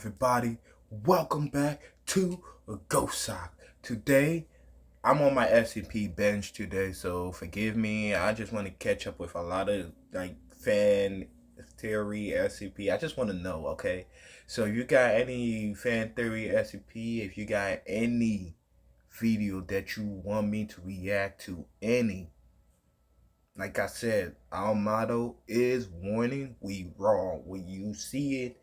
everybody? Welcome back to Ghost Sock. Today, I'm on my SCP bench today, so forgive me. I just want to catch up with a lot of fan theory SCP. I just want to know, okay? So you got any fan theory SCP? If you got any video that you want me to react to, any, like I said, our motto is warning, we wrong. When you see it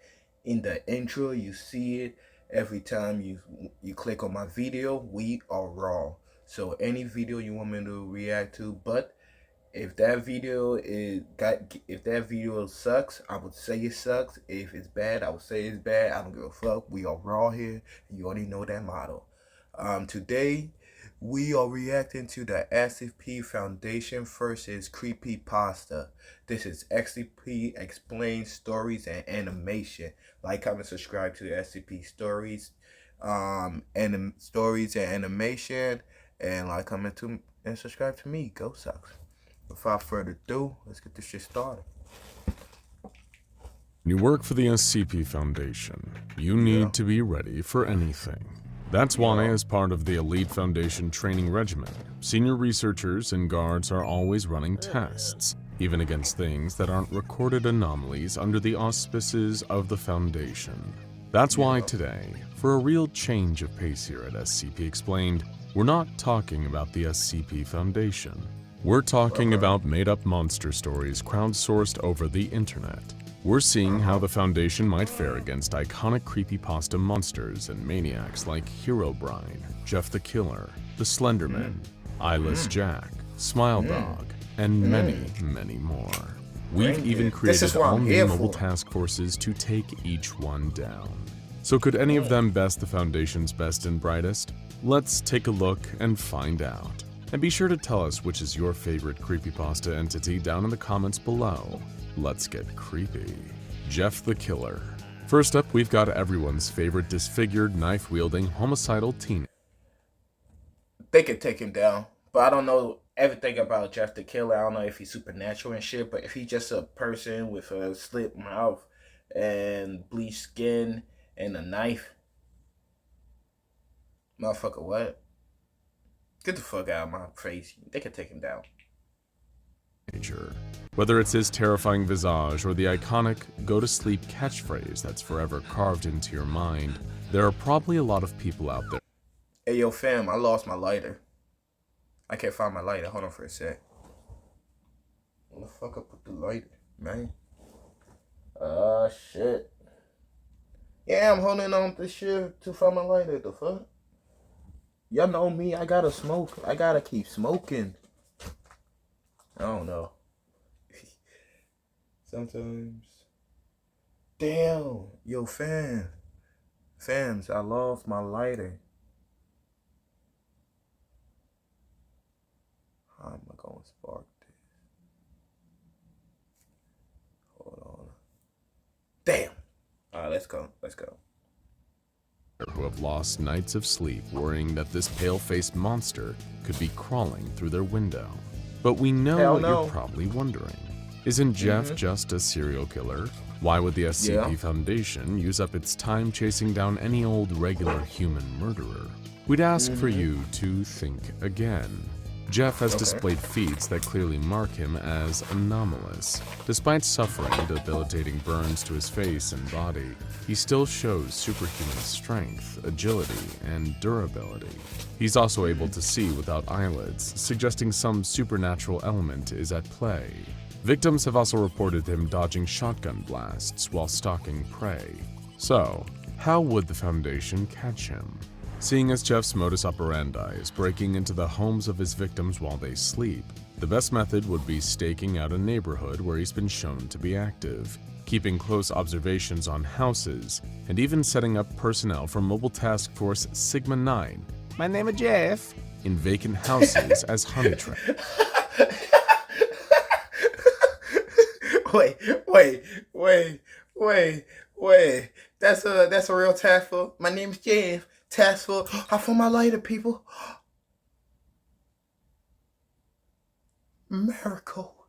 in the intro, you see it every time you click on my video, we are wrong. So any video you want me to react to, but if that video sucks, I would say it sucks. If it's bad, I would say it's bad. I don't give a fuck. We are raw here. You already know that motto. Today we are reacting to the SCP Foundation versus Creepypasta. This is SCP Explains Stories and Animation. Like, comment, subscribe to the SCP Stories, Stories and Animation, and like, comment to and subscribe to me. Go Sox. Without further ado, let's get this shit started. When you work for the SCP Foundation, you need to be ready for anything. That's why, as part of the Elite Foundation training regimen, senior researchers and guards are always running tests, even against things that aren't recorded anomalies under the auspices of the Foundation. That's why today, for a real change of pace here at SCP Explained, we're not talking about the SCP Foundation. We're talking about made-up monster stories crowdsourced over the internet. We're seeing how the Foundation might fare against iconic creepypasta monsters and maniacs like Herobrine, Jeff the Killer, the Slenderman, Eyeless Jack, Smile Dog, and many, many more. We've even created all new mobile task forces to take each one down. So could any of them best the Foundation's best and brightest? Let's take a look and find out. And be sure to tell us which is your favorite creepypasta entity down in the comments below. Let's get creepy. Jeff the Killer. First up, we've got everyone's favorite disfigured, knife-wielding, homicidal teen. They could take him down, but I don't know everything about Jeff the Killer. I don't know if he's supernatural and shit, but if he's just a person with a slit mouth and bleached skin and a knife, motherfucker, what? Get the fuck out of my face. They could take him down. Whether it's his terrifying visage or the iconic go-to-sleep catchphrase that's forever carved into your mind, there are probably a lot of people out there. Hey, yo, fam, I lost my lighter. I can't find my lighter. Hold on for a sec. Where the fuck I put the lighter, man? Shit. Yeah, I'm holding on to shit to find my lighter. The fuck? Y'all know me. I gotta smoke. I gotta keep smoking. I don't know. Sometimes. Damn. Yo, Fams, I lost my lighter. How am I gonna spark this? Hold on. Damn. Alright, let's go. Who have lost nights of sleep worrying that this pale-faced monster could be crawling through their window. But we know what you're probably wondering. Isn't Jeff just a serial killer? Why would the SCP Foundation use up its time chasing down any old regular human murderer? We'd ask for you to think again. Jeff has displayed feats that clearly mark him as anomalous. Despite suffering debilitating burns to his face and body, he still shows superhuman strength, agility, and durability. He's also able to see without eyelids, suggesting some supernatural element is at play. Victims have also reported him dodging shotgun blasts while stalking prey. So, how would the Foundation catch him? Seeing as Jeff's modus operandi is breaking into the homes of his victims while they sleep, the best method would be staking out a neighborhood where he's been shown to be active, keeping close observations on houses, and even setting up personnel from Mobile Task Force Sigma 9, my name is Jeff, in vacant houses as honey traps. Wait. That's a real task force. My name's Jeff. Task force. I found my lighter, people. Miracle.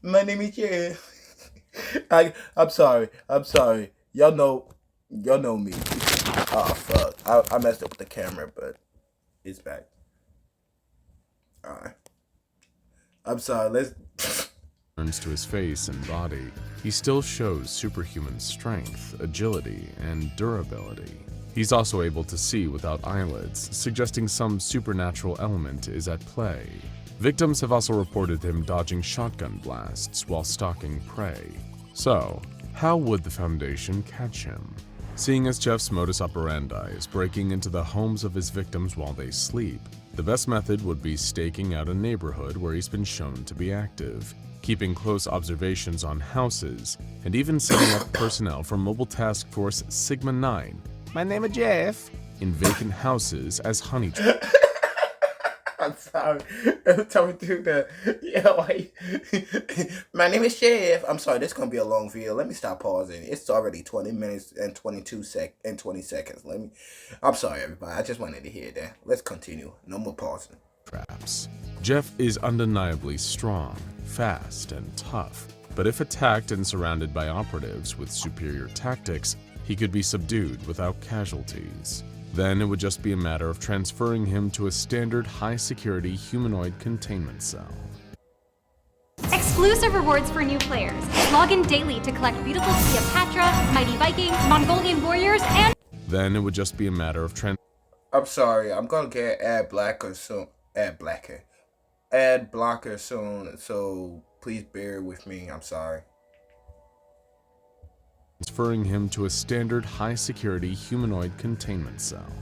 My name is Jeff. I'm sorry. I'm sorry. Y'all know me. Oh fuck. I messed up with the camera, but it's back. Alright. I'm sorry. Let's. Turns to his face and body, he still shows superhuman strength, agility, and durability. He's also able to see without eyelids, suggesting some supernatural element is at play. Victims have also reported him dodging shotgun blasts while stalking prey. So, how would the Foundation catch him? Seeing as Jeff's modus operandi is breaking into the homes of his victims while they sleep, the best method would be staking out a neighborhood where he's been shown to be active, keeping close observations on houses, and even setting up personnel from Mobile Task Force Sigma 9, my name is Jeff, in vacant houses as honey traps. I'm sorry. Every time we do that, yeah, like, my name is Chef. I'm sorry, this is gonna be a long video. Let me stop pausing. It's already 20 minutes and 20 seconds. I'm sorry, everybody. I just wanted to hear that. Let's continue. No more pausing. Traps. Jeff is undeniably strong, fast, and tough, but if attacked and surrounded by operatives with superior tactics, he could be subdued without casualties. Then it would just be a matter of transferring him to a standard high-security humanoid containment cell. Exclusive rewards for new players. Log in daily to collect beautiful Cleopatra, mighty Vikings, Mongolian warriors, and... Then it would just be a matter of I'm sorry. I'm gonna get ad blocker soon. Ad blocker soon. So please bear with me. I'm sorry. transferring him to a standard high-security humanoid containment cell.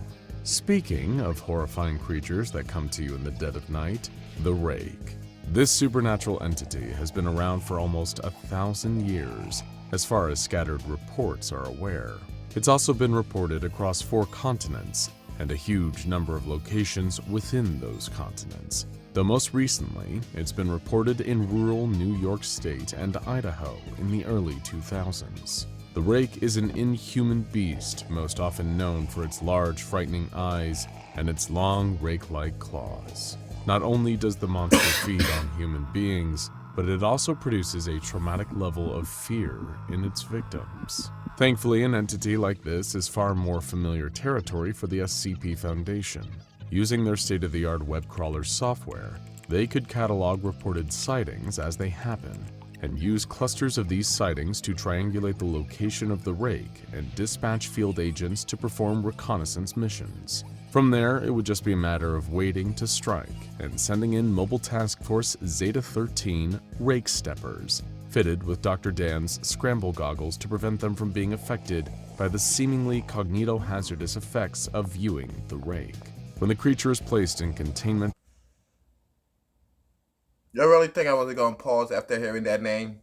Speaking of horrifying creatures that come to you in the dead of night, the Rake. This supernatural entity has been around for almost 1,000 years, as far as scattered reports are aware. It's also been reported across 4 continents, and a huge number of locations within those continents, though most recently, it's been reported in rural New York State and Idaho in the early 2000s. The Rake is an inhuman beast, most often known for its large, frightening eyes and its long, rake-like claws. Not only does the monster feed on human beings, but it also produces a traumatic level of fear in its victims. Thankfully, an entity like this is far more familiar territory for the SCP Foundation. Using their state-of-the-art web crawler software, they could catalog reported sightings as they happen, and use clusters of these sightings to triangulate the location of the Rake and dispatch field agents to perform reconnaissance missions. From there, it would just be a matter of waiting to strike and sending in Mobile Task Force Zeta-13 Rake Steppers, fitted with Dr. Dan's scramble goggles to prevent them from being affected by the seemingly cognito-hazardous effects of viewing the Rake. When the creature is placed in containment, You really think I was gonna pause after hearing that name?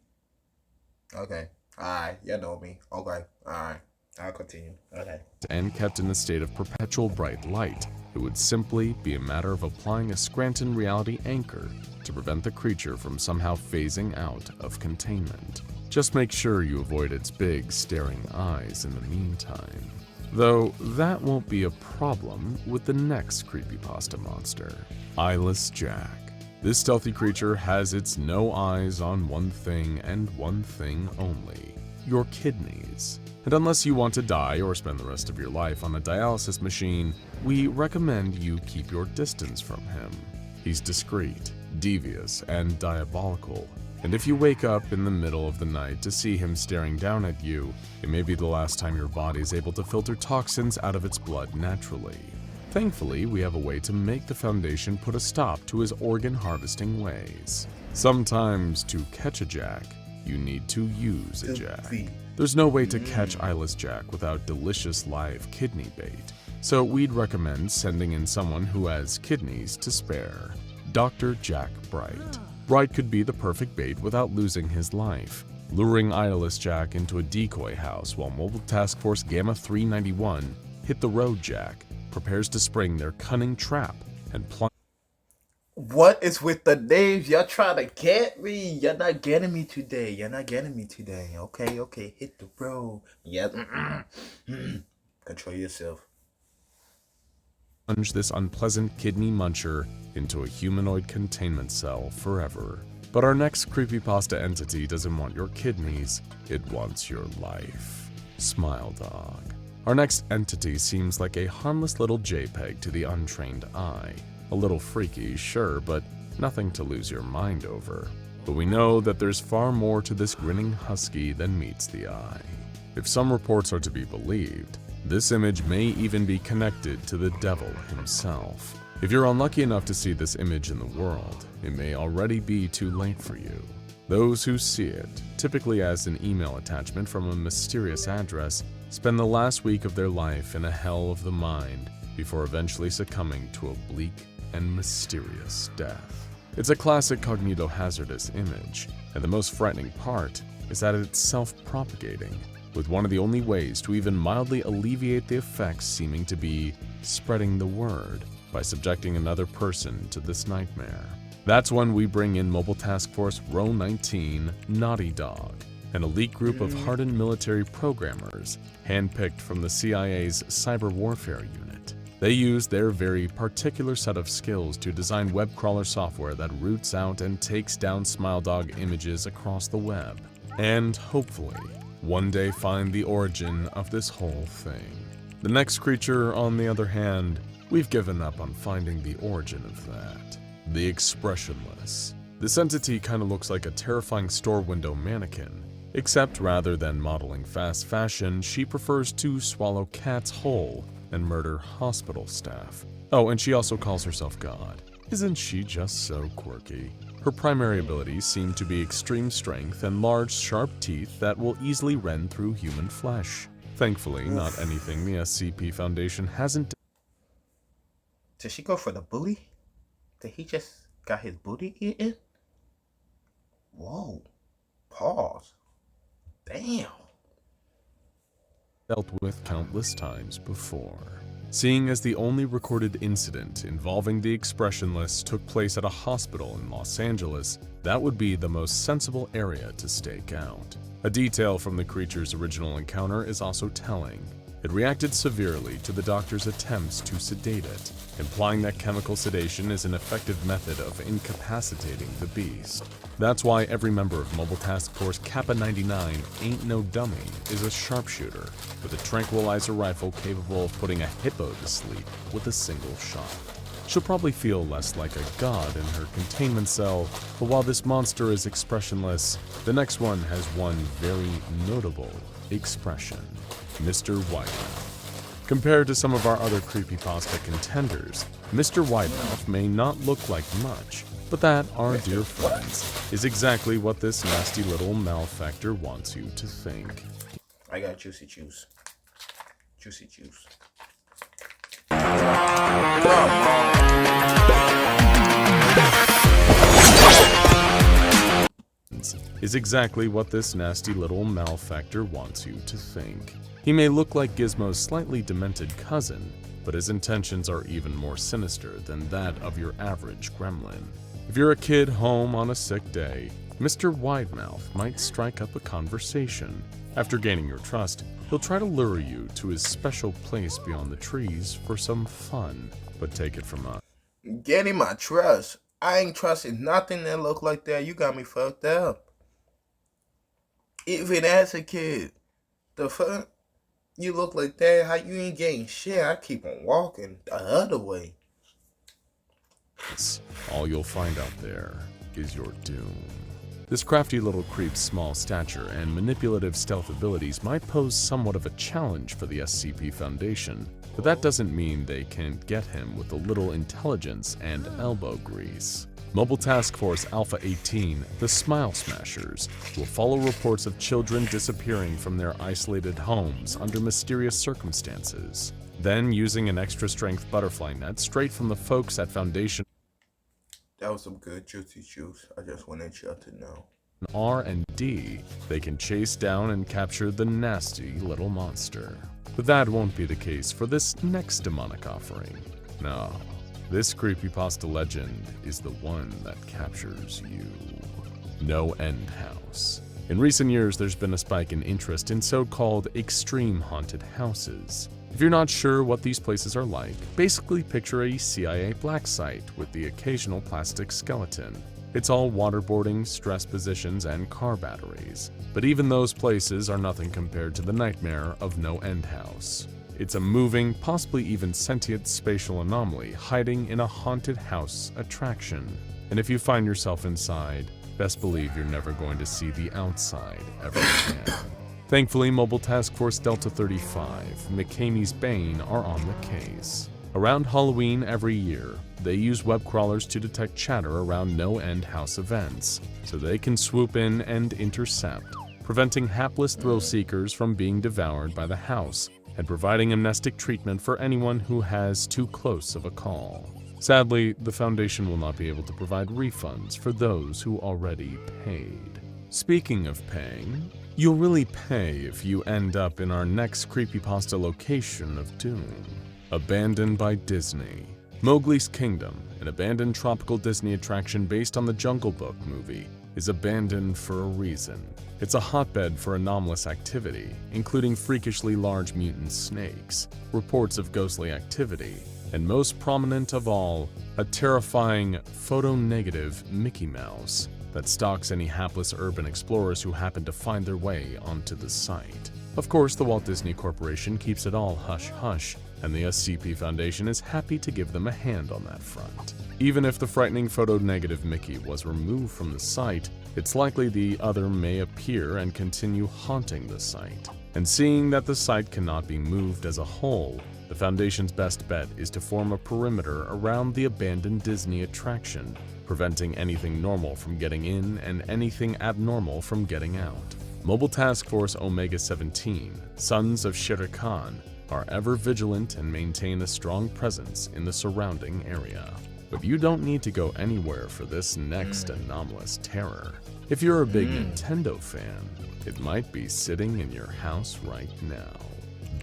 Okay. Alright, you know me. Okay. Alright. I'll continue. Okay. and kept in a state of perpetual bright light, it would simply be a matter of applying a Scranton reality anchor to prevent the creature from somehow phasing out of containment. Just make sure you avoid its big, staring eyes in the meantime. Though that won't be a problem with the next creepypasta monster, Eyeless Jack. This stealthy creature has its no eyes on one thing and one thing only: your kidneys. And unless you want to die or spend the rest of your life on a dialysis machine, we recommend you keep your distance from him. He's discreet, devious, and diabolical, and if you wake up in the middle of the night to see him staring down at you, it may be the last time your body is able to filter toxins out of its blood naturally. Thankfully, we have a way to make the Foundation put a stop to his organ harvesting ways. Sometimes to catch a Jack, you need to use a Jack. There's no way to catch Eyeless Jack without delicious live kidney bait, so we'd recommend sending in someone who has kidneys to spare. Dr. Jack Bright. Bright could be the perfect bait without losing his life, luring Eyeless Jack into a decoy house while Mobile Task Force Gamma 391, Hit the Road Jack, prepares to spring their cunning trap and plunge. What is with the names? Y'all trying to get me? You're not getting me today. You're not getting me today. Okay. Hit the road. Yeah. Control yourself. This unpleasant kidney muncher into a humanoid containment cell forever. But our next creepypasta entity doesn't want your kidneys, it wants your life. Smile Dog. Our next entity seems like a harmless little JPEG to the untrained eye. A little freaky, sure, but nothing to lose your mind over. But we know that there's far more to this grinning husky than meets the eye. If some reports are to be believed, this image may even be connected to the devil himself. If you're unlucky enough to see this image in the world, it may already be too late for you. Those who see it, typically as an email attachment from a mysterious address, spend the last week of their life in a hell of the mind before eventually succumbing to a bleak and mysterious death. It's a classic cognitohazardous image, and the most frightening part is that it's self-propagating, with one of the only ways to even mildly alleviate the effects seeming to be spreading the word by subjecting another person to this nightmare. That's when we bring in Mobile Task Force Row 19 Naughty Dog, an elite group of hardened military programmers handpicked from the CIA's cyber warfare unit. They use their very particular set of skills to design web crawler software that roots out and takes down Smile Dog images across the web, and hopefully one day find the origin of this whole thing. The next creature, on the other hand, we've given up on finding the origin of that. The Expressionless. This entity kinda looks like a terrifying store window mannequin, except rather than modeling fast fashion, she prefers to swallow cats whole and murder hospital staff. Oh, and she also calls herself God. Isn't she just so quirky? Her primary abilities seem to be extreme strength and large, sharp teeth that will easily rend through human flesh. Thankfully, not anything the SCP Foundation hasn't. Did she go for the booty? Did he just got his booty eaten? Whoa. Pause. Damn. Dealt with countless times before. Seeing as the only recorded incident involving the Expressionless took place at a hospital in Los Angeles, that would be the most sensible area to stake out. A detail from the creature's original encounter is also telling. It reacted severely to the doctor's attempts to sedate it, implying that chemical sedation is an effective method of incapacitating the beast. That's why every member of Mobile Task Force Kappa 99 ain't no dummy is a sharpshooter with a tranquilizer rifle capable of putting a hippo to sleep with a single shot. She'll probably feel less like a god in her containment cell, but while this monster is expressionless, the next one has one very notable expression. Mr. Widemouth. Compared to some of our other creepypasta contenders, Mr. Widemouth may not look like much, but that, our dear friends, is exactly what this nasty little malefactor wants you to think. I got juicy juice. Juicy juice. Is exactly what this nasty little malefactor wants you to think. He may look like Gizmo's slightly demented cousin, but his intentions are even more sinister than that of your average gremlin. If you're a kid home on a sick day, Mr. Widemouth might strike up a conversation. After gaining your trust, he'll try to lure you to his special place beyond the trees for some fun, but take it from us. Getting my trust. I ain't trusting nothing that look like that. You got me fucked up. Even as a kid, the fuck? You look like that, how you ain't getting shit? I keep on walking the other way. All you'll find out there is your doom. This crafty little creep's small stature and manipulative stealth abilities might pose somewhat of a challenge for the SCP Foundation, but that doesn't mean they can't get him with a little intelligence and elbow grease. Mobile Task Force Alpha 18, the Smile Smashers, will follow reports of children disappearing from their isolated homes under mysterious circumstances. Then, using an extra-strength butterfly net straight from the folks at Foundation That was some good juicy juice. I just wanted y'all to know. R&D, they can chase down and capture the nasty little monster. But that won't be the case for this next demonic offering. No. This creepypasta legend is the one that captures you. No End House. In recent years, there's been a spike in interest in so-called extreme haunted houses. If you're not sure what these places are like, basically picture a CIA black site with the occasional plastic skeleton. It's all waterboarding, stress positions, and car batteries. But even those places are nothing compared to the nightmare of No End House. It's a moving, possibly even sentient spatial anomaly hiding in a haunted house attraction. And if you find yourself inside, best believe you're never going to see the outside ever again. Thankfully, Mobile Task Force Delta 35, McCamey's Bane, are on the case. Around Halloween every year, they use web crawlers to detect chatter around No End House events, so they can swoop in and intercept, preventing hapless thrill seekers from being devoured by the house and providing amnestic treatment for anyone who has too close of a call. Sadly, the Foundation will not be able to provide refunds for those who already paid. Speaking of paying, you'll really pay if you end up in our next creepypasta location of doom. Abandoned by Disney. Mowgli's Kingdom, an abandoned tropical Disney attraction based on the Jungle Book movie, is abandoned for a reason. It's a hotbed for anomalous activity, including freakishly large mutant snakes, reports of ghostly activity, and most prominent of all, a terrifying photo-negative Mickey Mouse that stalks any hapless urban explorers who happen to find their way onto the site. Of course, the Walt Disney Corporation keeps it all hush-hush, and the SCP Foundation is happy to give them a hand on that front. Even if the frightening photo-negative Mickey was removed from the site, it's likely the other may appear and continue haunting the site. And seeing that the site cannot be moved as a whole, the Foundation's best bet is to form a perimeter around the abandoned Disney attraction, preventing anything normal from getting in and anything abnormal from getting out. Mobile Task Force Omega-17, Sons of Shere Khan, are ever vigilant and maintain a strong presence in the surrounding area. But you don't need to go anywhere for this next anomalous terror. If you're a big Nintendo fan, it might be sitting in your house right now.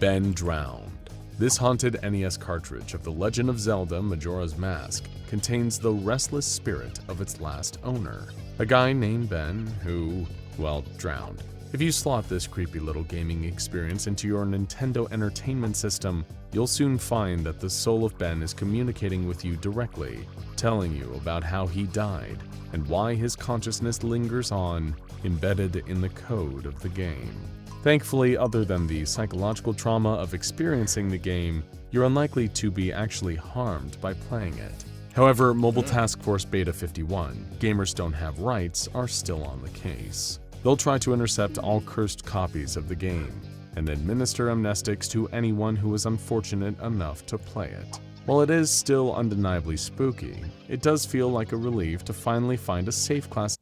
Ben Drowned. This haunted NES cartridge of The Legend of Zelda Majora's Mask contains the restless spirit of its last owner, a guy named Ben who, well, drowned. If you slot this creepy little gaming experience into your Nintendo Entertainment System, you'll soon find that the soul of Ben is communicating with you directly, telling you about how he died and why his consciousness lingers on, embedded in the code of the game. Thankfully, other than the psychological trauma of experiencing the game, you're unlikely to be actually harmed by playing it. However, Mobile Task Force Beta 51, Gamers Don't Have Rights, are still on the case. They'll try to intercept all cursed copies of the game and administer amnestics to anyone who is unfortunate enough to play it. While it is still undeniably spooky, it does feel like a relief to finally find a safe class.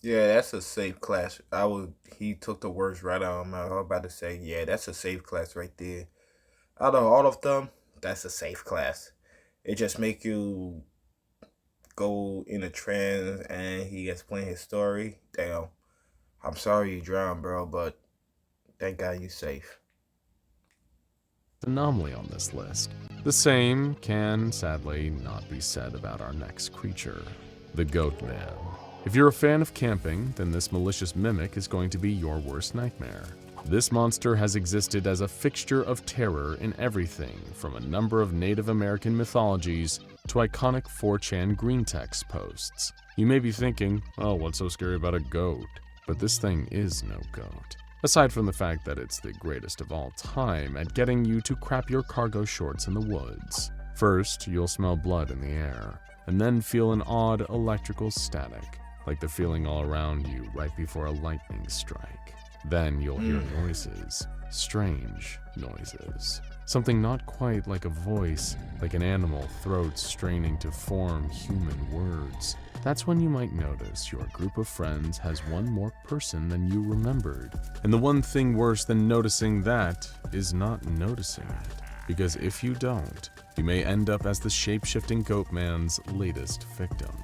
Yeah, that's a safe class. He took the words right out of my mouth. I was about to say, yeah, that's a safe class right there. Out of all of them, that's a safe class. It just make you go in a trance and he explain his story. Damn. I'm sorry you drowned, bro, but thank God you safe. Anomaly on this list. The same can, sadly, not be said about our next creature, the Goat Man. If you're a fan of camping, then this malicious mimic is going to be your worst nightmare. This monster has existed as a fixture of terror in everything from a number of Native American mythologies to iconic 4chan green text posts. You may be thinking, oh, what's so scary about a goat? But this thing is no goat. Aside from the fact that it's the greatest of all time at getting you to crap your cargo shorts in the woods. First, you'll smell blood in the air, and then feel an odd electrical static, like the feeling all around you right before a lightning strike. Then you'll hear noises, strange noises. Something not quite like a voice, like an animal throat straining to form human words. That's when you might notice your group of friends has one more person than you remembered. And the one thing worse than noticing that is not noticing it. Because if you don't, you may end up as the shape-shifting Goat Man's latest victim.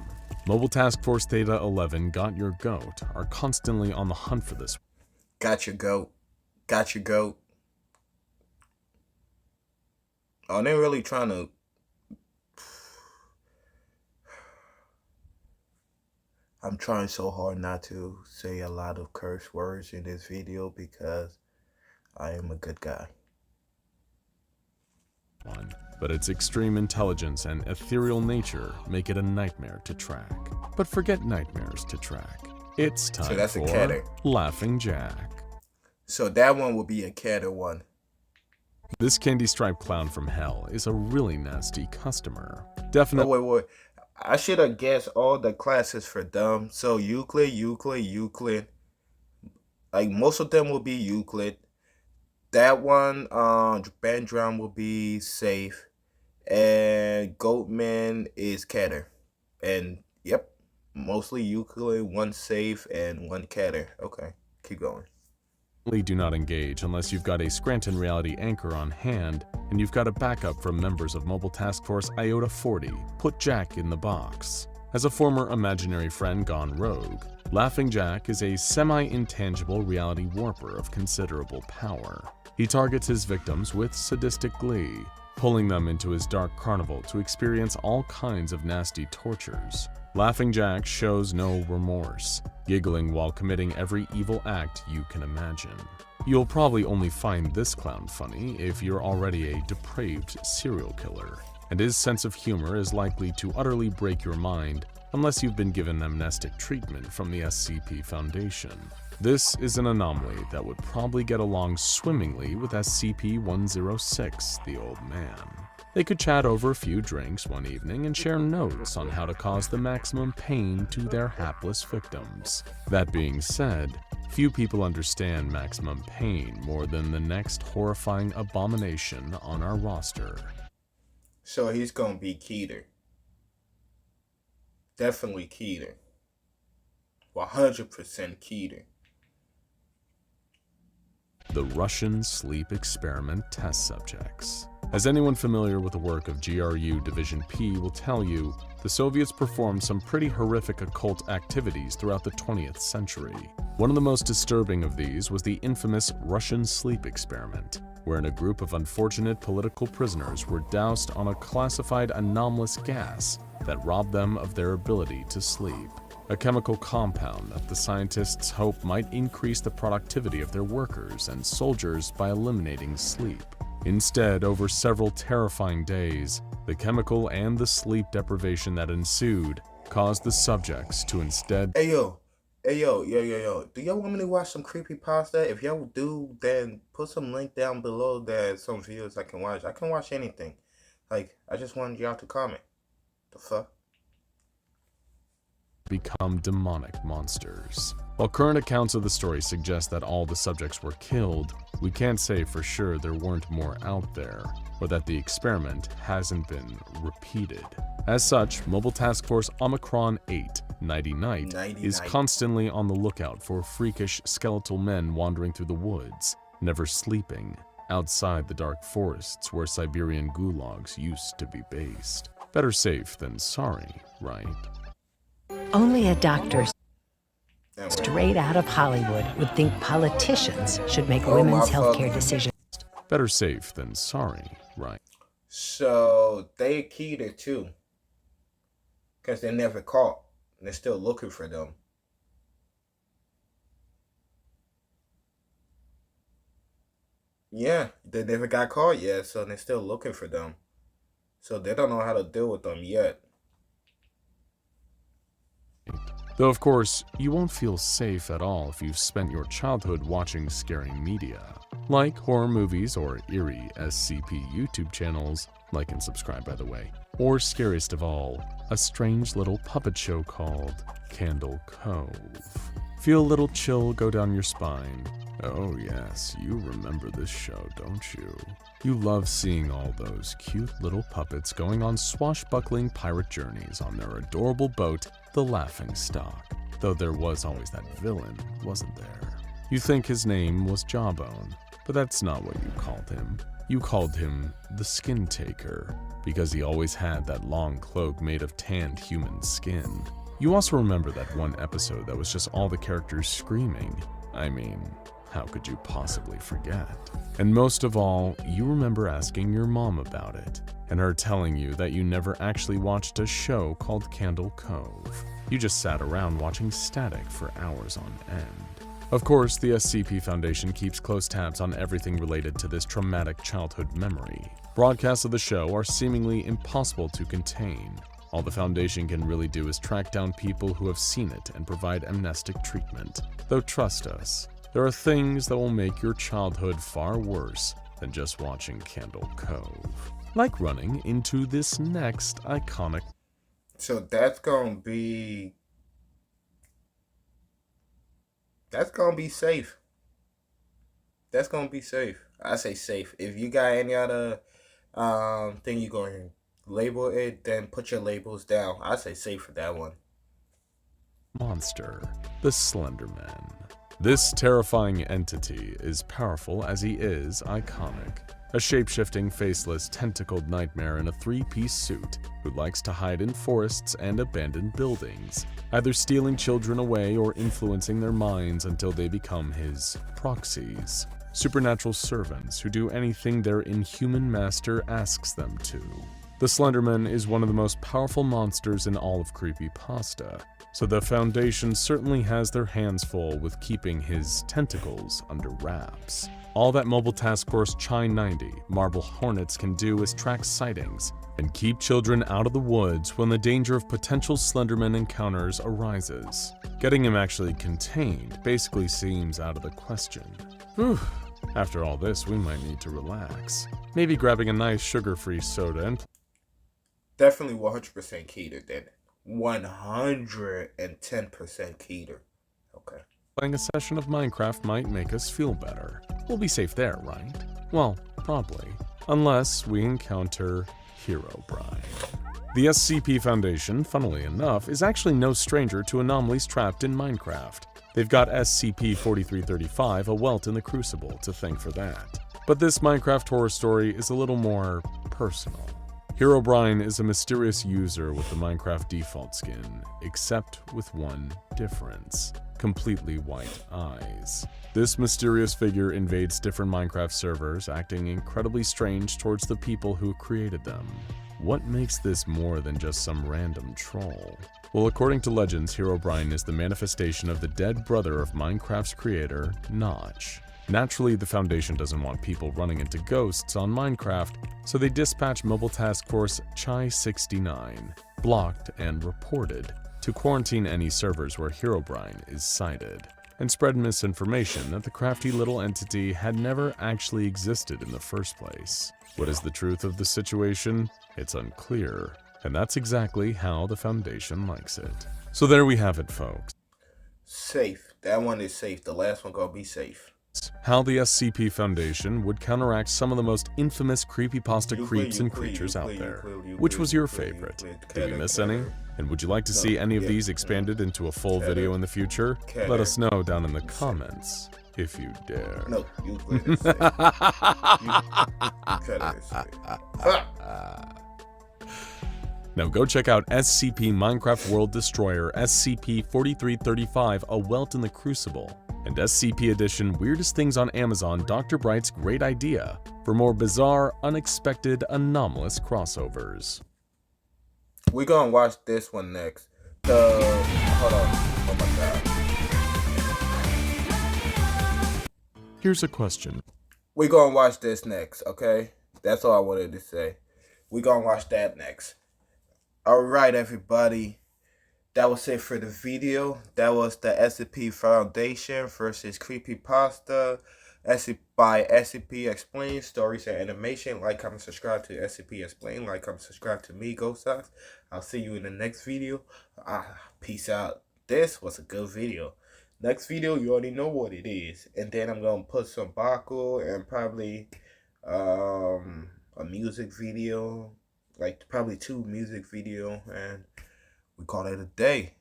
Mobile Task Force Theta 11 Got Your Goat are constantly on the hunt for this. Got your goat. Got your goat. Oh, they're really trying to... I'm trying so hard not to say a lot of curse words in this video because I am a good guy. but its extreme intelligence and ethereal nature make it a nightmare to track. But forget nightmares to track. It's time that's for a catter. Laughing Jack. So that one will be a catter one. This candy-striped clown from hell is a really nasty customer. Oh, Definitely. wait. I should have guessed all the classes for them. So Euclid. Like most of them will be Euclid. That one, Bandram will be safe. And Goatman is catter. And yep, mostly Euclid, one safe and one catter. Okay, keep going. Do not engage unless you've got a Scranton Reality anchor on hand and you've got a backup from members of Mobile Task Force Iota 40. Put Jack in the box. As a former imaginary friend gone rogue, Laughing Jack is a semi-intangible reality warper of considerable power. He targets his victims with sadistic glee, pulling them into his dark carnival to experience all kinds of nasty tortures. Laughing Jack shows no remorse, giggling while committing every evil act you can imagine. You'll probably only find this clown funny if you're already a depraved serial killer, and his sense of humor is likely to utterly break your mind unless you've been given amnestic treatment from the SCP Foundation. This is an anomaly that would probably get along swimmingly with SCP-106, the Old Man. They could chat over a few drinks one evening and share notes on how to cause the maximum pain to their hapless victims. That being said, few people understand maximum pain more than the next horrifying abomination on our roster. So he's gonna be Keter. Definitely Keter. 100% Keter. The Russian Sleep Experiment Test Subjects. As anyone familiar with the work of GRU Division P will tell you, the Soviets performed some pretty horrific occult activities throughout the 20th century. One of the most disturbing of these was the infamous Russian Sleep Experiment, wherein a group of unfortunate political prisoners were doused on a classified anomalous gas that robbed them of their ability to sleep. A chemical compound that the scientists hope might increase the productivity of their workers and soldiers by eliminating sleep. Instead, over several terrifying days, the chemical and the sleep deprivation that ensued caused the subjects to instead— Hey yo. Do y'all want me to watch some Creepypasta? If y'all do, then put some link down below that some videos I can watch. I can watch anything. Like, I just wanted y'all to comment. The fuck? become demonic monsters. While current accounts of the story suggest that all the subjects were killed, we can't say for sure there weren't more out there, or that the experiment hasn't been repeated. As such, Mobile Task Force Omicron 8, Nighty Night, is constantly on the lookout for freakish skeletal men wandering through the woods, never sleeping, outside the dark forests where Siberian gulags used to be based. Better safe than sorry, right? Only a doctor straight out of Hollywood would think politicians should make women's healthcare decisions. Better safe than sorry, right? So they keyed it too, because they never caught. They're still looking for them. Yeah, they never got caught yet, so they're still looking for them. So they don't know how to deal with them yet. Though, of course, you won't feel safe at all if you've spent your childhood watching scary media, like horror movies or eerie SCP YouTube channels, like and subscribe by the way, or scariest of all, a strange little puppet show called Candle Cove. Feel a little chill go down your spine. Oh yes, you remember this show, don't you? You love seeing all those cute little puppets going on swashbuckling pirate journeys on their adorable boat, the Laughing Stock. Though there was always that villain, wasn't there? You think his name was Jawbone, but that's not what you called him. You called him the Skin Taker, because he always had that long cloak made of tanned human skin. You also remember that one episode that was just all the characters screaming. I mean, how could you possibly forget? And most of all, you remember asking your mom about it, and her telling you that you never actually watched a show called Candle Cove. You just sat around watching static for hours on end. Of course, the SCP Foundation keeps close tabs on everything related to this traumatic childhood memory. Broadcasts of the show are seemingly impossible to contain. All the Foundation can really do is track down people who have seen it and provide amnestic treatment. Though trust us, there are things that will make your childhood far worse than just watching Candle Cove. Like running into this next iconic... So that's gonna be safe. That's gonna be safe. I say safe. If you got any other thing you're going to label it, then put your labels down. I say safe for that one. Monster, the Slenderman. This terrifying entity is powerful as he is iconic. A shape-shifting, faceless, tentacled nightmare in a three-piece suit who likes to hide in forests and abandoned buildings, either stealing children away or influencing their minds until they become his proxies. Supernatural servants who do anything their inhuman master asks them to. The Slenderman is one of the most powerful monsters in all of Creepypasta, so the Foundation certainly has their hands full with keeping his tentacles under wraps. All that Mobile Task Force Chi 90 Marble Hornets can do is track sightings and keep children out of the woods when the danger of potential Slenderman encounters arises. Getting him actually contained basically seems out of the question. Whew. After all this, we might need to relax. Maybe grabbing a nice sugar-free soda and... Definitely 100% catered then. 110% catered. Okay. Playing a session of Minecraft might make us feel better. We'll be safe there, right? Well, probably. Unless we encounter Herobrine. The SCP Foundation, funnily enough, is actually no stranger to anomalies trapped in Minecraft. They've got SCP-4335, a welt in the Crucible, to thank for that. But this Minecraft horror story is a little more personal. Herobrine is a mysterious user with the Minecraft default skin, except with one difference: completely white eyes. This mysterious figure invades different Minecraft servers, acting incredibly strange towards the people who created them. What makes this more than just some random troll? Well, according to legends, Herobrine is the manifestation of the dead brother of Minecraft's creator, Notch. Naturally, the Foundation doesn't want people running into ghosts on Minecraft, so they dispatch Mobile Task Force Chi 69, blocked and reported, to quarantine any servers where Herobrine is sighted, and spread misinformation that the crafty little entity had never actually existed in the first place. What is the truth of the situation? It's unclear, and that's exactly how the Foundation likes it. So there we have it, folks. Safe. That one is safe. The last one gonna be safe. How the SCP Foundation would counteract some of the most infamous creepypasta creeps and creatures out there. Which was your favorite? Did we miss any? And would you like to see any of these expanded into a full video in the future? Let us know down in the comments, if you dare. No, you clear this safe. Now go check out SCP Minecraft World Destroyer SCP-4335, A Welt in the Crucible, and SCP Edition Weirdest Things on Amazon, Dr. Bright's Great Idea, for more bizarre, unexpected, anomalous crossovers. We're gonna watch this one next. Hold on. Oh my god. Here's a question. We're gonna watch this next, okay? That's all I wanted to say. We're gonna watch that next. Alright, everybody. That was it for the video. That was the SCP Foundation versus Creepypasta by SCP Explain, Stories and Animation. Like, comment, subscribe to SCP Explain. Like, comment, subscribe to me, Ghost Socks. I'll see you in the next video. Peace out. This was a good video. Next video, you already know what it is. And then I'm going to put some Baku and probably a music video. Like, probably 2 music video. And we call it a day.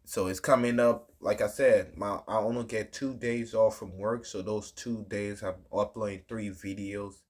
So it's coming up, like I said, I only get 2 days off from work. So those 2 days I'm uploading 3 videos.